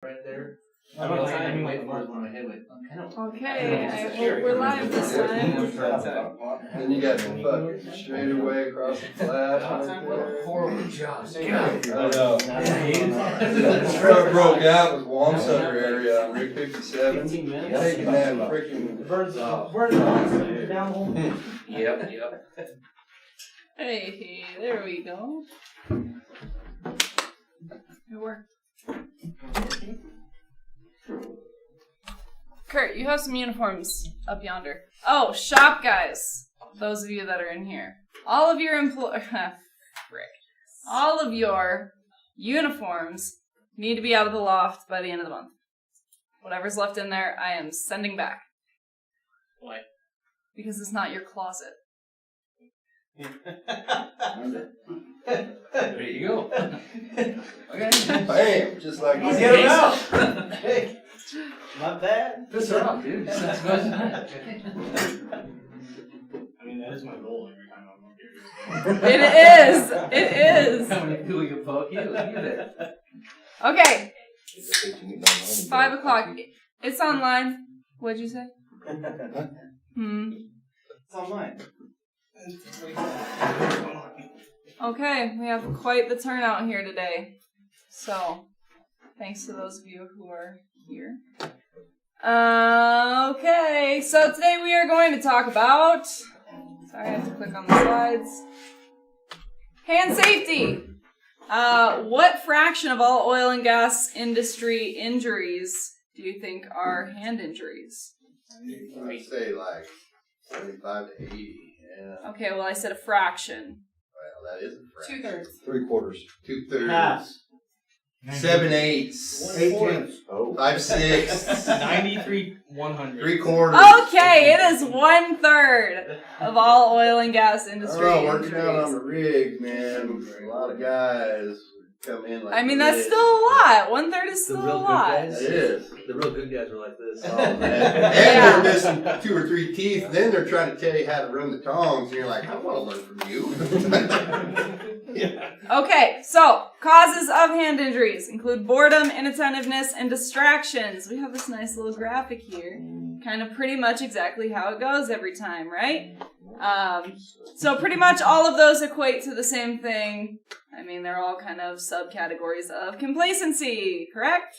right there. Okay, I hope we're live this time. Then you got the fucking straightaway across the flash right there. Horrible job. I know. Truck broke out with Wamsutter area on Route 57. 15 minutes. Taking that freaking. Yep. Hey, there we go. It worked. Kurt, you have some uniforms up yonder. Oh, shop guys. Those of you that are in here. All of your all of your uniforms need to be out of the loft by the end of the month. Whatever's left in there, I am sending back. Why? Because it's not your closet. There you go. Okay. Bam! Just like Let's that. get him out. Hey, not bad. Piss her off, dude. Sounds good. I mean, that is my goal every time I'm up here. It is. How many people you can poke you? Look at it. Okay. 5 o'clock. It's online. What'd you say? It's online. Okay, we have quite the turnout here today. So, thanks to those of you who are here. Okay, so today we are going to talk about... Sorry, I have to click on the slides. Hand safety. What fraction of all oil and gas industry injuries do you think are hand injuries? I'd say like 75 to 80. Yeah. Okay, well I said a fraction. Well, that is a fraction. 2/3. 3/4. 2/3. Half. 7/8. 8/10. 5/6. 93 100. 3/4. Okay, it is 1/3 of all oil and gas industry Oh, working out on injuries. the rig, man. A lot of guys come in like I mean, this. that's still a lot. 1/3 is The still a real good lot. guys? It is. The real good guys are like this. Oh, man. And Yeah. they're missing 2 or 3 teeth. Then they're trying to tell you how to run the tongs. And you're like, I want to learn from you. Okay, so causes of hand injuries include boredom, inattentiveness, and distractions. We have this nice little graphic here. Kind of pretty much exactly how it goes every time, right? So pretty much all of those equate to the same thing. I mean, they're all kind of subcategories of complacency, correct?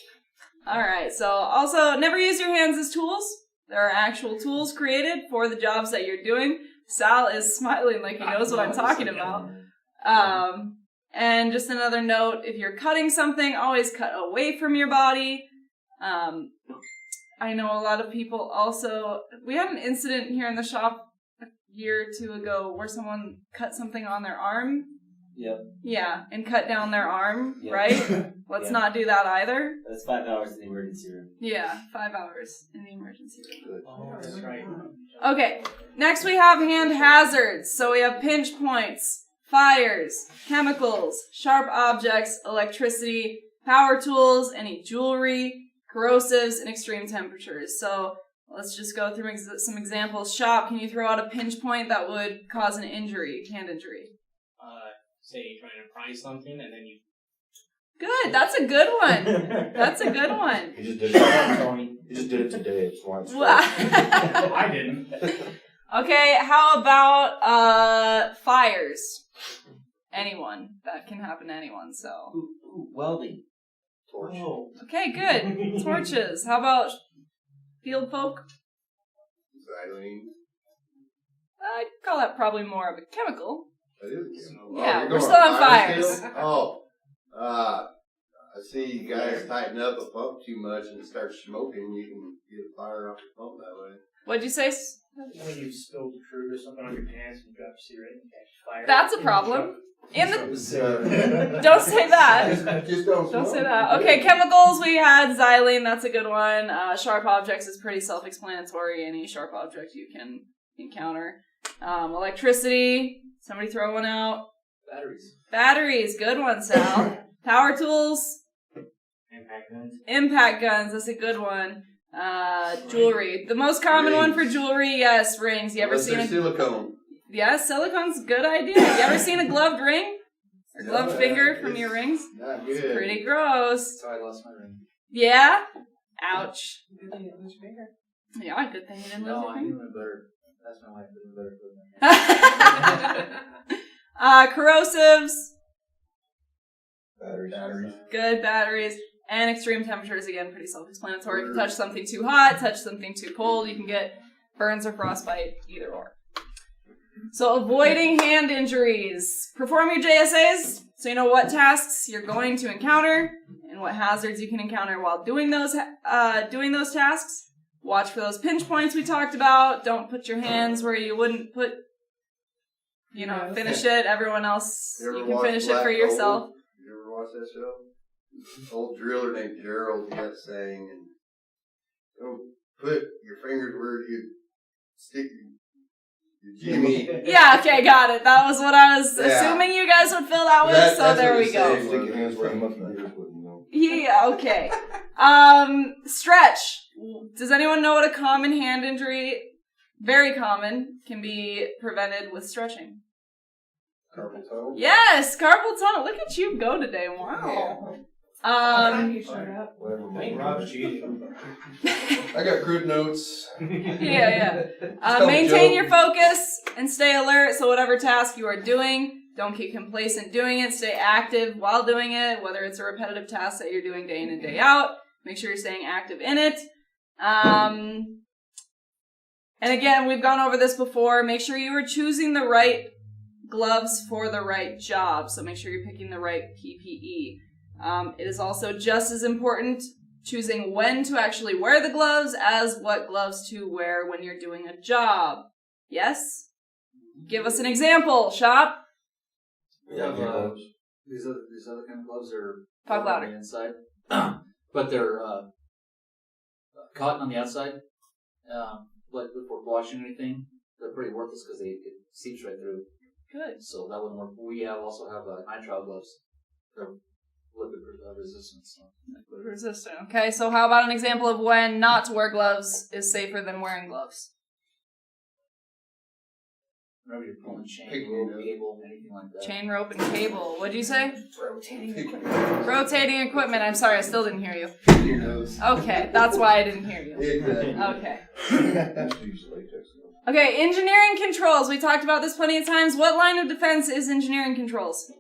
Alright, so also never use your hands as tools. There are actual tools created for the jobs that you're doing. Sal is smiling like he knows what I'm talking about. And just another note, if you're cutting something, always cut away from your body. I know a lot of people also, we had an incident here in the shop a year or 2 ago where someone cut something on their arm. Yep. Yeah, and cut down their arm, Yep. right? Let's Yeah. not do that either. That's 5 hours in the emergency room. Yeah, 5 hours in the emergency room. Oh, that's right. Okay, next we have hand hazards. So we have pinch points, fires, chemicals, sharp objects, electricity, power tools, any jewelry, corrosives, and extreme temperatures. So let's just go through some examples. Shop, can you throw out a pinch point that would cause an injury, hand injury? Say you're trying to pry something and then you. Good, that's a good one. That's a good one. He just did it, Tony. He just did it today. It's why it's I didn't. Okay, how about fires? Anyone. That can happen to anyone, so. Welding. Torch. Oh. Okay, good. Torches. How about field folk? Xylene. I'd call that probably more of a chemical. That is a chemical. Yeah, you're we're going still on fire fires. still? I see you guys tighten up a pump too much and it starts smoking. You can get a fire off your pump that way. What'd you say? When you spilled fruit or something on your pants and drop your cigarette and catch fire. That's a problem. In the Don't don't say that. just don't Don't smoke. say that. Okay, chemicals. We had xylene. That's a good one. Sharp objects is pretty self-explanatory. Any sharp object you can encounter. Electricity. Somebody throw one out. Batteries. Batteries. Good one, Sal. Power tools. Impact guns. Impact guns, that's a good one. Jewelry. The most common one for jewelry, yes, rings. You ever Unless seen they're a silicone. Yes, silicone's a good idea. You ever seen a gloved ring? Or gloved Yeah, finger from it's your rings? Not It's good. pretty gross. That's how I lost my ring. Yeah? Ouch. Yeah, good thing you didn't lose No, your I finger. knew it better. That's my wife doing better equipment. Corrosives, Batteries. good batteries, and extreme temperatures, again, pretty self-explanatory. If you touch something too hot, touch something too cold, you can get burns or frostbite, either or. So avoiding hand injuries. Perform your JSAs so you know what tasks you're going to encounter and what hazards you can encounter while doing those tasks. Watch for those pinch points we talked about. Don't put your hands where you wouldn't put, finish it. Everyone else, you can watch finish it for Black yourself. Gold? You ever watch that show? Old driller named Gerald, he had a saying, and don't put your fingers where you stick your jimmy. Yeah, okay, got it. That was what I was Yeah. assuming you guys would fill that with, so That's there what we he go. said. Stick your hands where you must not ears wouldn't know. Yeah, okay. Stretch. Does anyone know what a common hand injury, very common, can be prevented with stretching? Carpal tunnel. Yes, carpal tunnel. Look at you go today. Wow. Whatever. I think Rob's cheating. I got crude notes. Yeah. Tell Maintain Joe. your focus and stay alert. So whatever task you are doing, don't get complacent doing it. Stay active while doing it, whether it's a repetitive task that you're doing day in and day out. Make sure you're staying active in it. And again, we've gone over this before. Make sure you are choosing the right gloves for the right job. So make sure you're picking the right PPE. It is also just as important choosing when to actually wear the gloves as what gloves to wear when you're doing a job. Yes? Give us an example, Shop. We have these other kind of gloves are Talk louder. on the inside, but they're cotton on the outside. Like if we're washing anything, they're pretty worthless because it seeps right through. Good. So that wouldn't work. We also have nitrile gloves. They're liquid resistant. So. Liquid resistant. Okay, so how about an example of when not to wear gloves is safer than wearing gloves? Whenever you're pulling chain, Picking rope, it up. cable, anything like that. Chain, rope, and cable. What'd you say? Rotating Rotating equipment. I'm sorry, I still didn't hear you. your nose. Okay, that's why I didn't hear you. Exactly. Okay. Just use latex. Okay, engineering controls. We talked about this plenty of times. What line of defense is engineering controls?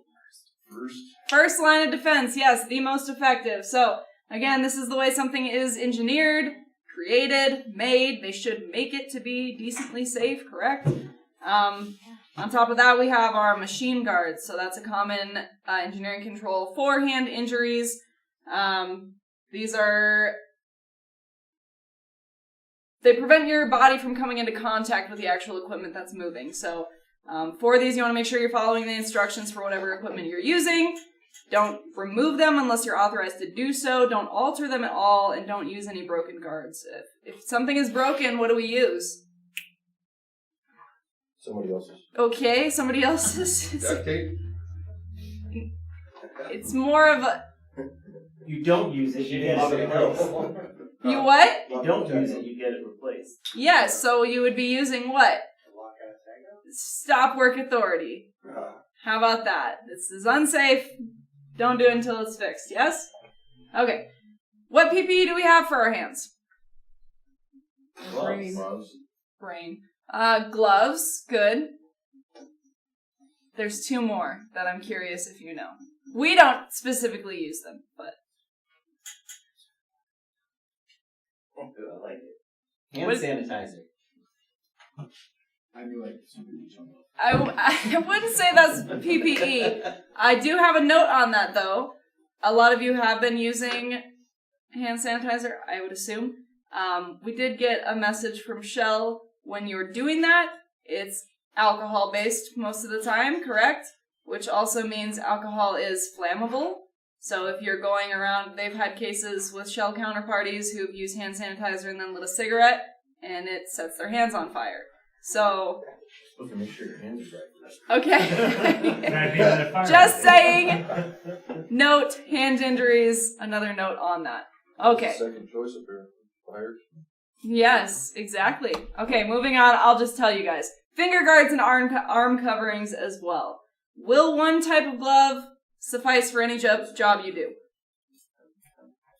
First line of defense, yes, the most effective. So, again, this is the way something is engineered, created, made. They should make it to be decently safe, correct? On top of that, we have our machine guards. So that's a common engineering control for hand injuries. They prevent your body from coming into contact with the actual equipment that's moving. So for these, you want to make sure you're following the instructions for whatever equipment you're using. Don't remove them unless you're authorized to do so. Don't alter them at all, and don't use any broken guards. If something is broken, what do we use? Somebody else's. Okay, somebody else's. Duct tape? It's more of a... You don't use it, you get it replaced. You what? You don't use it, you get it replaced. Yes, so you would be using what? Stop work authority. How about that? This is unsafe. Don't do it until it's fixed, yes? Okay. What PPE do we have for our hands? Gloves. Brain. Gloves. Good. There's two more that I'm curious if you know. We don't specifically use them, but... I like it. Hand What- sanitizer. I knew like somebody was on I wouldn't say that's PPE. I do have a note on that, though. A lot of you have been using hand sanitizer, I would assume. We did get a message from Shell when you're doing that. It's alcohol-based most of the time, correct? Which also means alcohol is flammable. So if you're going around, they've had cases with Shell counterparties who've used hand sanitizer and then lit a cigarette, and it sets their hands on fire. So, Supposed to make sure your hands are right. okay. Just saying. Note, hand injuries, another note on that. Okay. Second choice up here. Fires. Yes, exactly. Okay, moving on, I'll just tell you guys. Finger guards and arm coverings as well. Will one type of glove suffice for any job you do?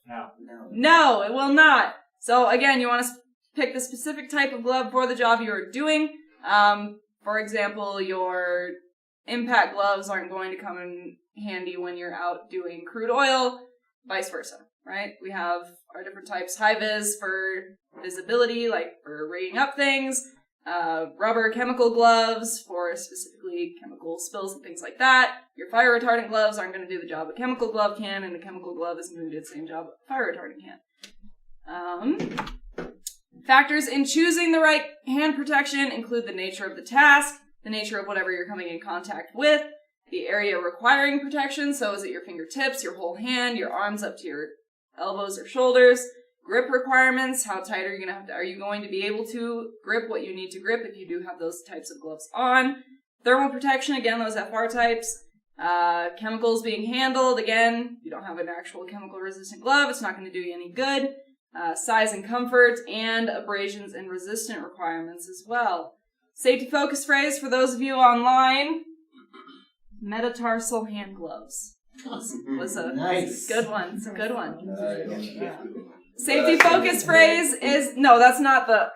No. No, it will not. So again, you want to pick the specific type of glove for the job you are doing. For example, your impact gloves aren't going to come in handy when you're out doing crude oil, vice versa, right? We have our different types. High vis for visibility, like for rigging up things. Rubber chemical gloves for specifically chemical spills and things like that. Your fire retardant gloves aren't going to do the job a chemical glove can, and a chemical glove isn't going to do the same job a fire retardant can. Factors in choosing the right hand protection include the nature of the task, the nature of whatever you're coming in contact with, the area requiring protection, so is it your fingertips, your whole hand, your arms up to your elbows or shoulders, grip requirements, how tight are you going to be able to grip what you need to grip if you do have those types of gloves on, thermal protection, again, those FR types, chemicals being handled, again, you don't have an actual chemical resistant glove, it's not going to do you any good. Size and comfort, and abrasions and resistant requirements as well. Safety focus phrase for those of you online, metatarsal hand gloves. Was a good one. It's a good one. Safety focus phrase is, no, that's not the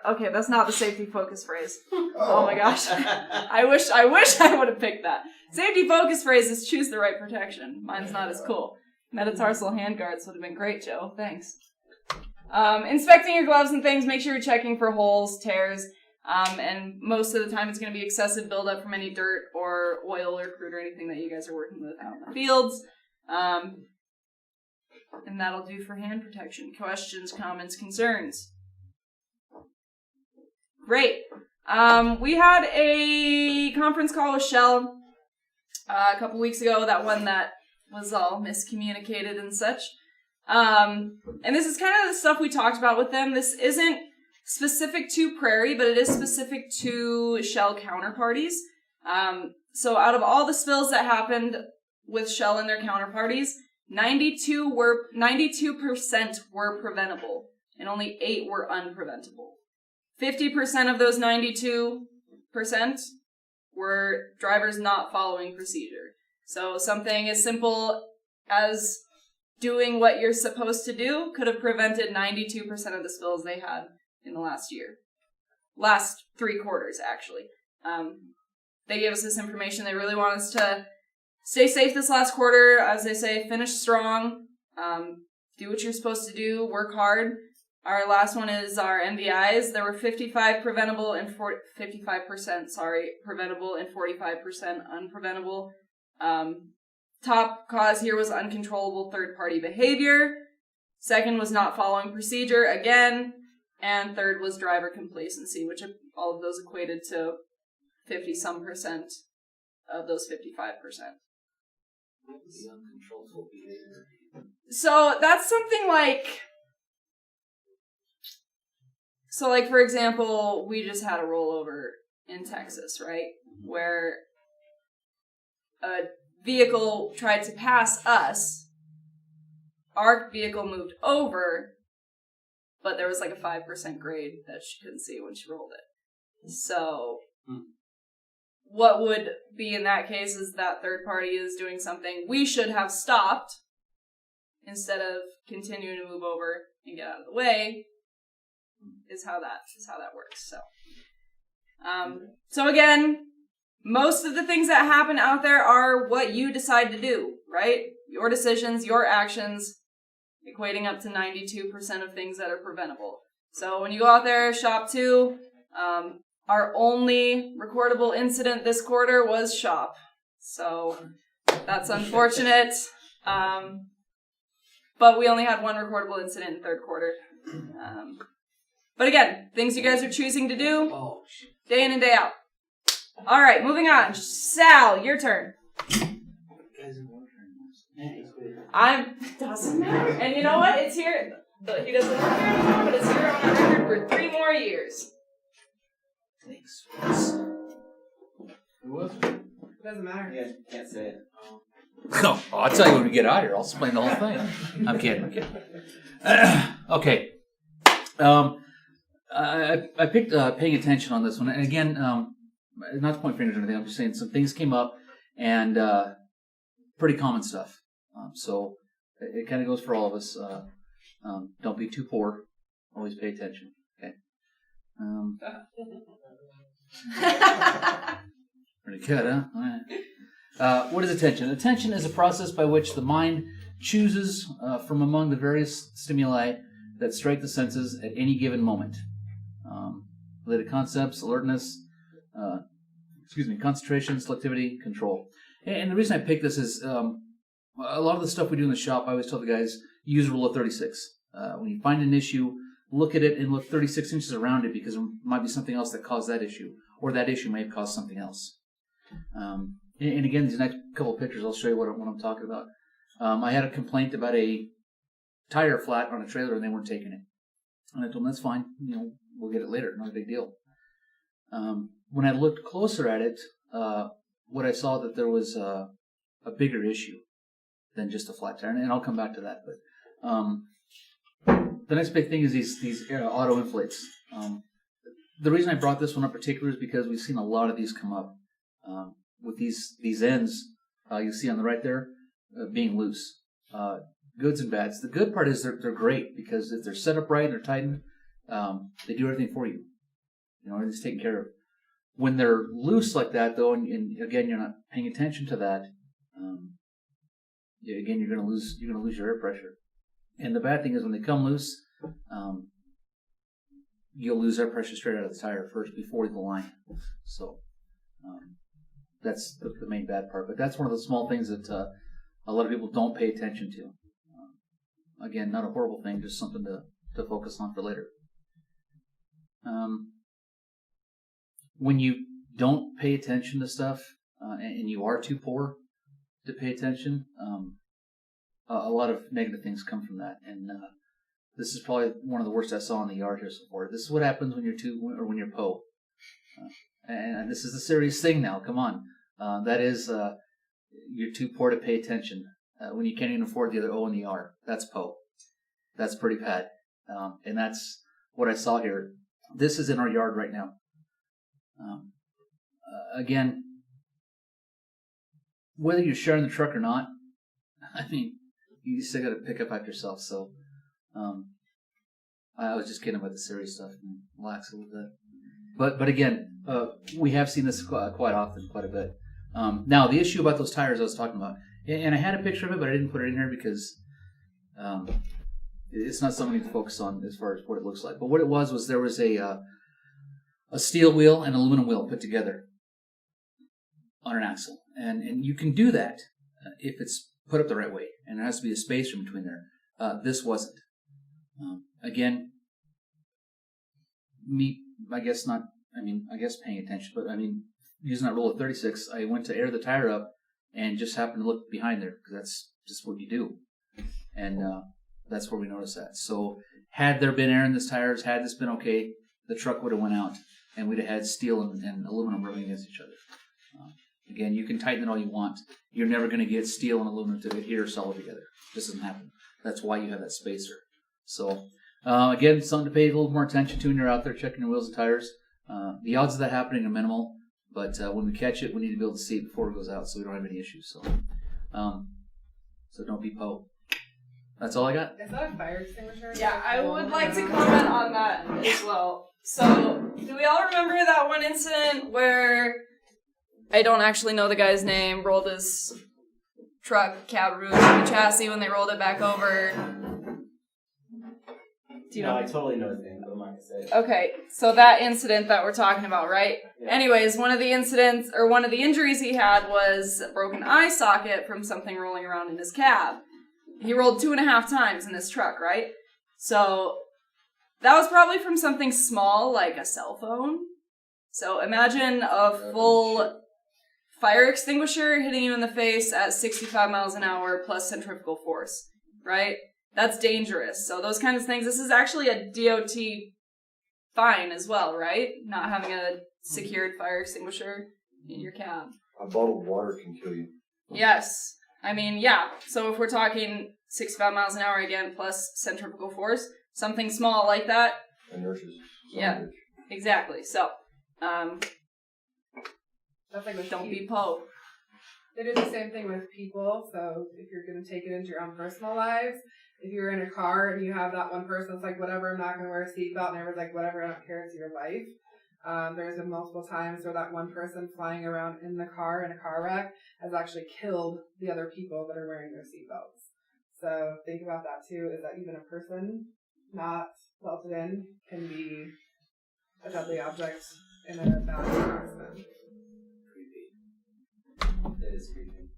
safety focus phrase. Oh my gosh. I wish I would have picked that. Safety focus phrase is choose the right protection. Mine's not as cool. Metatarsal hand guards would have been great, Joe. Thanks. Inspecting your gloves and things, make sure you're checking for holes, tears, and most of the time it's going to be excessive buildup from any dirt or oil or crude or anything that you guys are working with out in the fields. And that'll do for hand protection. Questions, comments, concerns? Great. We had a conference call with Shell a couple weeks ago, that one that was all miscommunicated and such. And this is kind of the stuff we talked about with them. This isn't specific to Prairie, but it is specific to Shell counterparties. So out of all the spills that happened with Shell and their counterparties, 92% were preventable, and only 8 were unpreventable. 50% of those 92% were drivers not following procedure. So something as simple as doing what you're supposed to do could have prevented 92% of the spills they had in the last year. Last 3 quarters, actually. They gave us this information. They really want us to stay safe this last quarter. As they say, finish strong. Do what you're supposed to do. Work hard. Our last one is our MVIs. There were 55% preventable and 45% unpreventable. Top cause here was uncontrollable third-party behavior. Second was not following procedure, again. And third was driver complacency, which all of those equated to 50-some% of those 55%. The uncontrollable behavior. So that's something like... So, like, for example, we just had a rollover in Texas, right? Where a vehicle tried to pass us. Our vehicle moved over, but there was like a 5% grade that she couldn't see when she rolled it. So, what would be in that case is that third party is doing something we should have stopped instead of continuing to move over and get out of the way. Is how that works. So again, most of the things that happen out there are what you decide to do, right? Your decisions, your actions, equating up to 92% of things that are preventable. So when you go out there, shop 2, our only recordable incident this quarter was shop. So that's unfortunate. But we only had 1 recordable incident in third quarter. But again, things you guys are choosing to do, day in and day out. All right, moving on. Sal, your turn. Doesn't matter. And you know what? It's here. He doesn't work here anymore, but it's here on our record for 3 more years. Thanks. Who was it? Doesn't matter. Yeah, can't say it. Oh, I'll tell you when we get out of here. I'll explain the whole thing. I'm kidding. Okay. I picked paying attention on this one, and again, not to point fingers or anything. I'm just saying some things came up, and pretty common stuff. So it kind of goes for all of us. Don't be too poor. Always pay attention. Okay. Pretty good, huh? All right. What is attention? Attention is a process by which the mind chooses from among the various stimuli that strike the senses at any given moment. Related concepts, alertness, concentration, selectivity, control. And the reason I picked this is a lot of the stuff we do in the shop, I always tell the guys, use rule of 36. When you find an issue, look at it and look 36 inches around it because there might be something else that caused that issue, or that issue may have caused something else. And again, these next couple of pictures, I'll show you what I'm talking about. I had a complaint about a tire flat on a trailer and they weren't taking it. And I told them, that's fine, we'll get it later, not a big deal. When I looked closer at it, what I saw that there was a bigger issue than just a flat tire, and I'll come back to that. But the next big thing is these auto inflates. The reason I brought this one up particular is because we've seen a lot of these come up with these ends. You see on the right there being loose. Goods and bads. The good part is they're great because if they're set up right and they're tightened, they do everything for you. Everything's taken care of. When they're loose like that, though, and again you're not paying attention to that, again you're going to lose your air pressure. And the bad thing is when they come loose, you'll lose air pressure straight out of the tire first before the line. So that's the main bad part. But that's one of the small things that a lot of people don't pay attention to. Again, not a horrible thing, just something to focus on for later. When you don't pay attention to stuff and you are too poor to pay attention, a lot of negative things come from that. And this is probably one of the worst I saw in the yard here so far. This is what happens when you're PO. And this is a serious thing now. Come on. That is, you're too poor to pay attention. When you can't even afford the other O and the R. That's PO. That's pretty bad. And that's what I saw here. This is in our yard right now. Again, whether you're sharing the truck or not, I mean, you still got to pick up after yourself. So, I was just kidding about the serious stuff and relax a little bit. But again, we have seen this quite often, quite a bit. Now, the issue about those tires I was talking about, and I had a picture of it, but I didn't put it in here because it's not something to focus on as far as what it looks like. But what it was there was a steel wheel and aluminum wheel put together on an axle. And you can do that if it's put up the right way. And there has to be a space in between there. This wasn't. Again, I guess paying attention, but using that rule of 36, I went to air the tire up and just happened to look behind there because that's just what you do. And that's where we noticed that. So had there been air in this tires, had this been okay, the truck would have went out and we'd have had steel and aluminum rubbing against each other. Again, you can tighten it all you want. You're never going to get steel and aluminum to adhere solid together. It just doesn't happen. That's why you have that spacer. So, again, something to pay a little more attention to when you're out there checking your wheels and tires. The odds of that happening are minimal, but when we catch it, we need to be able to see it before it goes out so we don't have any issues. So don't be PO. That's all I got. Is that a fire extinguisher? Yeah, I would like to comment on that as well. So, do we all remember that one incident where I don't actually know the guy's name, rolled his truck cab roof and the chassis when they rolled it back over? Do you know? I totally know his name, but I'm not going to say it. Okay, so that incident that we're talking about, right? Yeah. Anyways, one of the injuries he had was a broken eye socket from something rolling around in his cab. He rolled 2.5 times in this truck, right? So that was probably from something small like a cell phone. So imagine a full fire extinguisher hitting you in the face at 65 miles an hour plus centrifugal force, right? That's dangerous. So those kinds of things, this is actually a DOT fine as well, right? Not having a secured fire extinguisher in your cab. A bottle of water can kill you. Yes. Yeah. So if we're talking 65 miles an hour again plus centrifugal force, something small like that. Inertia's Yeah. Exactly. So, That's like with don't be people. PO. They do the same thing with people, so if you're going to take it into your own personal lives, if you're in a car and you have that one person that's like, whatever, I'm not going to wear a seatbelt, and everyone's like, whatever, I don't care, it's your life. There's been multiple times where that one person flying around in the car in a car wreck has actually killed the other people that are wearing their seatbelts. So think about that too, is that even a person not belted in can be a deadly object in a bad accident. That is creepy.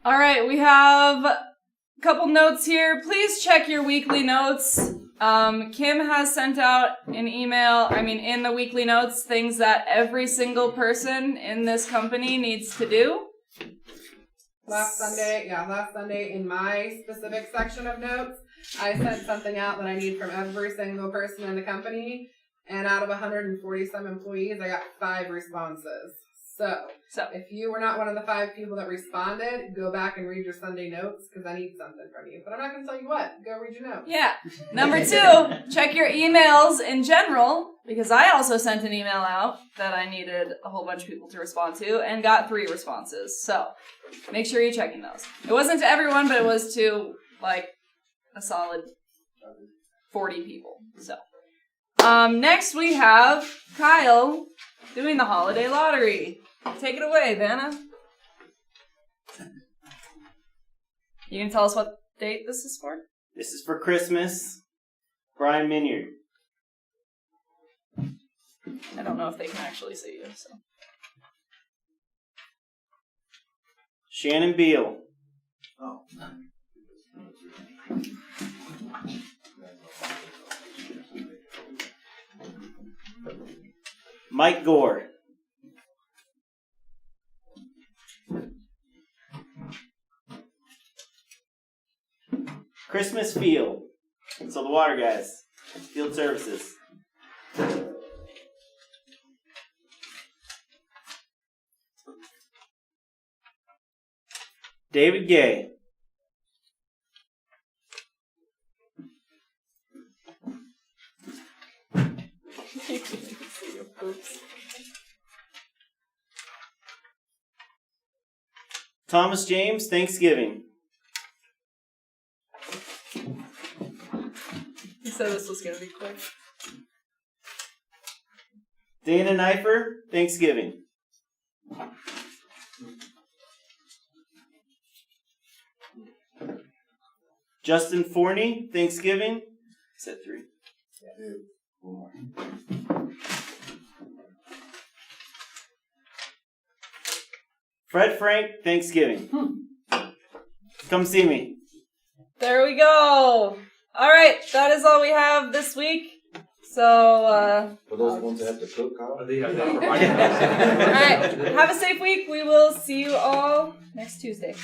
All right, we have a couple notes here. Please check your weekly notes. Kim has sent out an email, in the weekly notes, things that every single person in this company needs to do. Last Sunday in my specific section of notes, I sent something out that I need from every single person in the company, and out of 140 some employees, I got 5 responses. So, if you were not one of the 5 people that responded, go back and read your Sunday notes, because I need something from you. But I'm not going to tell you what. Go read your notes. Yeah. Number 2, check your emails in general, because I also sent an email out that I needed a whole bunch of people to respond to, and got 3 responses. So, make sure you're checking those. It wasn't to everyone, but it was to, a solid 40 people. So, next we have Kyle doing the holiday lottery. Take it away, Vanna. You can tell us what date this is for? This is for Christmas. Brian Minyard. I don't know if they can actually see you, so. Shannon Beal. Oh. Mike Gore. Christmas Field. So the water guys. Field services. David Gay. Thomas James, Thanksgiving. You said this was going to be quick. Dana Knifer, Thanksgiving. Justin Forney, Thanksgiving. Said 3. Dude, one more. Fred Frank, Thanksgiving. Come see me. There we go. All right, that is all we have this week. So, For those ones that have to cook, Kyle? all right, have a safe week. We will see you all next Tuesday.